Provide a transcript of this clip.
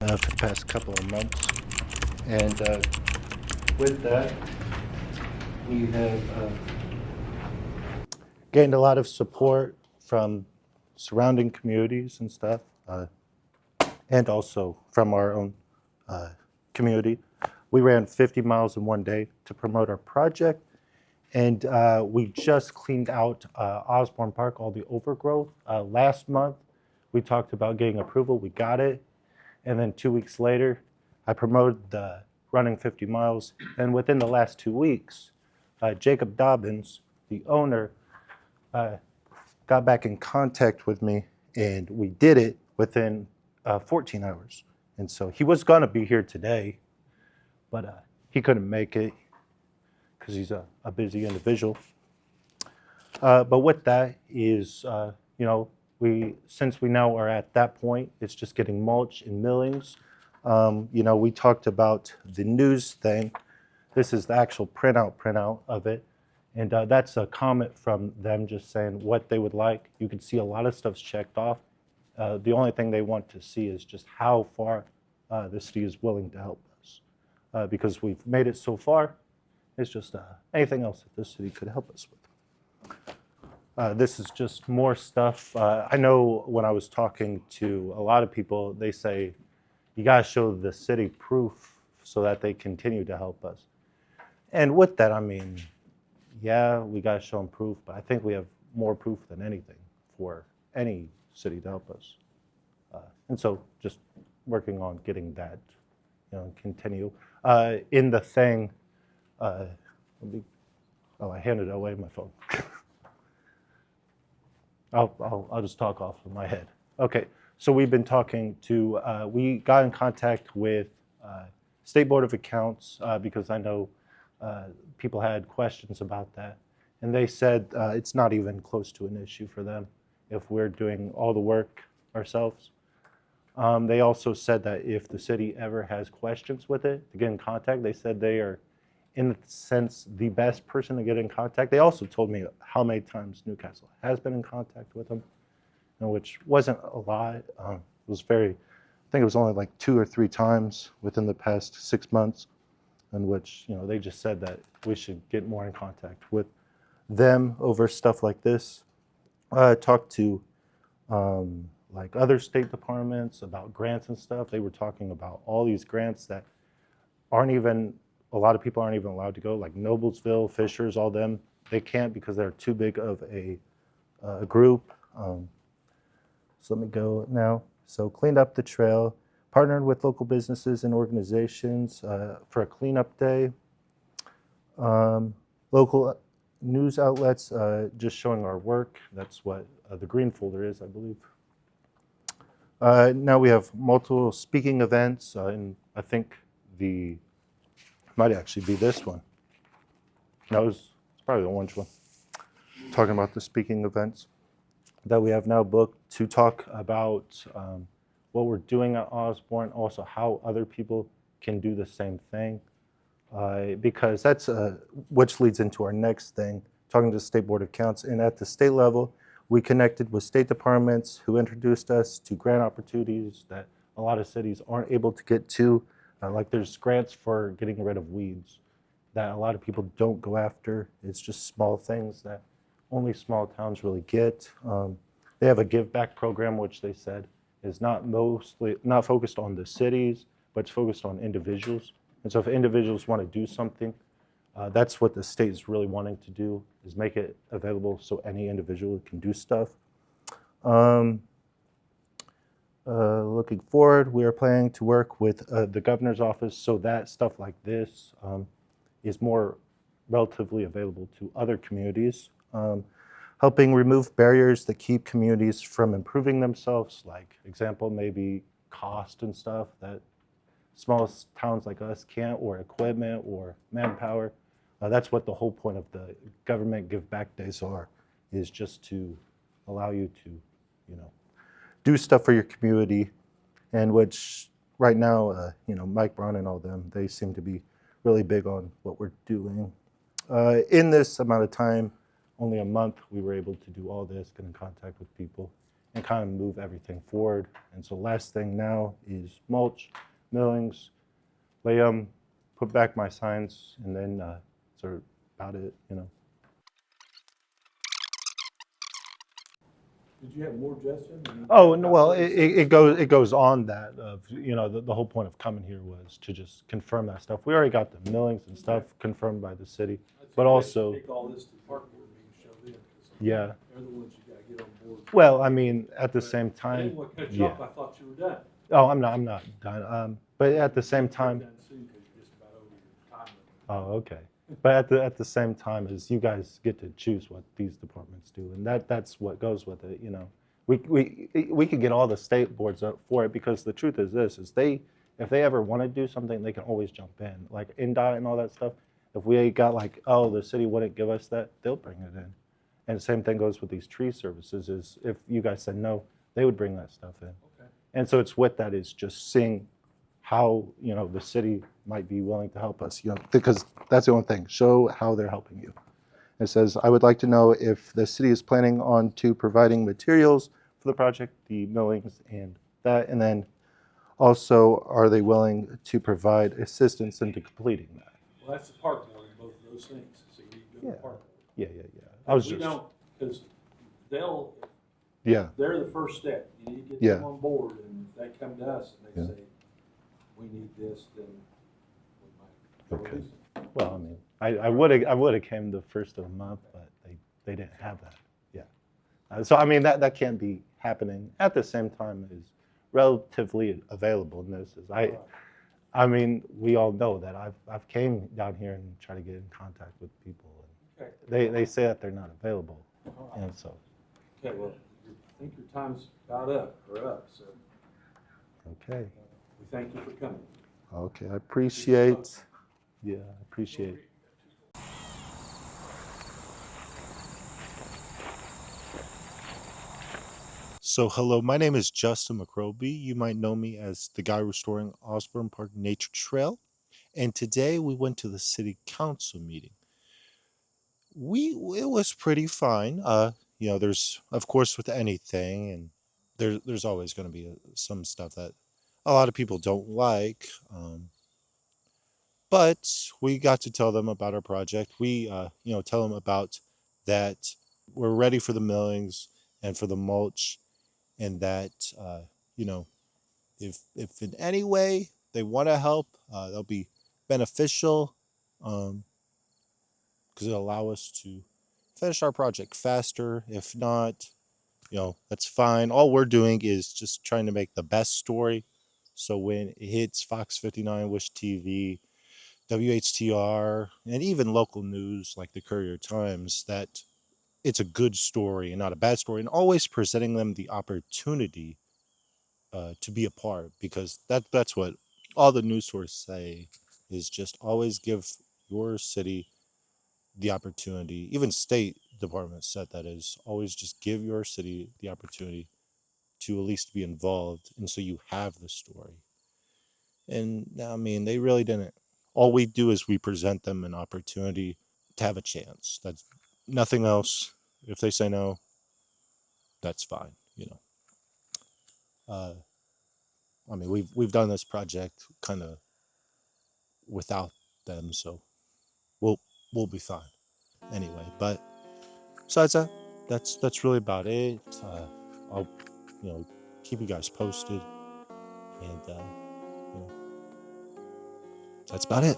For the past couple of months. And with that, we have gained a lot of support from surrounding communities and stuff, and also from our own community. We ran 50 miles in one day to promote our project, and we just cleaned out Osborne Park, all the overgrowth. Last month, we talked about getting approval. We got it. And then 2 weeks later, I promoted the running 50 miles. And within the last 2 weeks, Jacob Dobbins, the owner, got back in contact with me, and we did it within 14 hours. And so he was going to be here today, but he couldn't make it because he's a busy individual. But with that is, since we now are at that point, it's just getting mulch and millings. We talked about the news thing. This is the actual printout of it. And that's a comment from them just saying what they would like. You can see a lot of stuff's checked off. The only thing they want to see is just how far the city is willing to help us. Because we've made it so far, it's just anything else that the city could help us with. This is just more stuff. I know when I was talking to a lot of people, they say, you gotta show the city proof so that they continue to help us. And with that, I mean, yeah, we gotta show them proof, but I think we have more proof than anything for any city to help us. And so just working on getting that, continue. In the thing, I handed away my phone. I'll just talk off of my head. Okay, so we've been talking to, we got in contact with State Board of Accounts because I know people had questions about that. And they said it's not even close to an issue for them if we're doing all the work ourselves. They also said that if the city ever has questions with it, to get in contact, they said they are, in a sense, the best person to get in contact. They also told me how many times Newcastle has been in contact with them, which wasn't a lot. It was I think it was only like 2 or 3 times within the past 6 months, in which, they just said that we should get more in contact with them over stuff like this. Talked to like other state departments about grants and stuff. They were talking about all these grants that a lot of people aren't even allowed to go, like Noblesville, Fishers, all them. They can't because they're too big of a group. So let me go now. So cleaned up the trail, partnered with local businesses and organizations for a cleanup day. Local news outlets just showing our work. That's what the green folder is, I believe. Now we have multiple speaking events, and I think might actually be this one. No, it's probably the orange one. Talking about the speaking events that we have now booked to talk about what we're doing at Osborne, also how other people can do the same thing. Because that's which leads into our next thing, talking to the State Board of Accounts. And at the state level, we connected with state departments who introduced us to grant opportunities that a lot of cities aren't able to get to. Like there's grants for getting rid of weeds that a lot of people don't go after. It's just small things that only small towns really get. They have a give back program, which they said is not focused on the cities, but it's focused on individuals. And so if individuals want to do something, that's what the state is really wanting to do, is make it available so any individual can do stuff. Looking forward, we are planning to work with the governor's office so that stuff like this is more relatively available to other communities. Helping remove barriers that keep communities from improving themselves, like example, maybe cost and stuff that smallest towns like us can't, or equipment or manpower. That's what the whole point of the government give back days are, is just to allow you to, do stuff for your community, and which right now, Mike Brown and all them, they seem to be really big on what we're doing. In this amount of time, only a month, we were able to do all this, get in contact with people, and kind of move everything forward. And so last thing now is mulch, millings, lay them, put back my signs, and then sort of about it, you know. Did you have more, Justin? Oh, no, well, it goes on that of, you know, the whole point of coming here was to just confirm that stuff. We already got the millings and stuff confirmed by the city, but also, Take all this to the park board meeting, show them, because yeah. they're the ones you gotta get on board. Well, I mean, at the same I time, didn't want to cut you yeah. off, I thought you were done. Oh, I'm not done. But at the same time, You're done soon, because you're just about over your time limit. oh, okay. But at the same time, is you guys get to choose what these departments do, and that's what goes with it. You know, we could get all the state boards up for it, because the truth is this: is if they ever want to do something, they can always jump in, like INDOT and all that stuff. If we got like, oh, the city wouldn't give us that, they'll bring it in. And the same thing goes with these tree services. Is if you guys said no, they would bring that stuff in. Okay. And so it's with that is just seeing how, you know, the city might be willing to help us, you know, because that's the only thing. Show how they're helping you. It says, I would like to know if the city is planning on to providing materials for the project, the millings and that, and then also, are they willing to provide assistance into completing that? Well, that's the park board, both of those things, so you need to go to the Yeah. park board. Yeah. I was We just, don't, because they'll, yeah, they're the first step. You need to get Yeah. them on board, and if they come to us and they Yeah. say, we need this, then we might Okay. release it. well, I mean, I would have came the first of the month, but they didn't have that. Yeah. So I mean that can't be happening at the same time as relatively available in this. Is I mean, we all know that I've came down here and tried to get in contact with people, and Okay. they say that they're not available, All right. and so Okay, well, I think your time's about up, so okay, we thank you for coming. okay, I appreciate, yeah, I appreciate. So hello, my name is Justin McCrobie. You might know me as the guy restoring Osborne Park Nature Trail, and today we went to the city council meeting. It was pretty fine. You know, there's of course with anything, and there's always going to be some stuff that a lot of people don't like. But we got to tell them about our project. We you know, tell them about that we're ready for the millings and for the mulch, and that you know, if in any way they want to help, they'll be beneficial. Because it'll allow us to finish our project faster. If not, you know, that's fine. All we're doing is just trying to make the best story. So when it hits Fox 59, Wish TV, WHTR, and even local news like the Courier Times, that it's a good story and not a bad story, and always presenting them the opportunity to be a part, because that's what all the news sources say, is just always give your city the opportunity. Even state departments said that, is always just give your city the opportunity to at least be involved, and so you have the story. And I mean, they really didn't. All we do is we present them an opportunity to have a chance. That's nothing else. If they say no, that's fine. You know. I mean, we've done this project kind of without them, so we'll we'll be fine. Anyway, but besides that, that's really about it. I'll, you know, keep you guys posted, and you know, that's about it.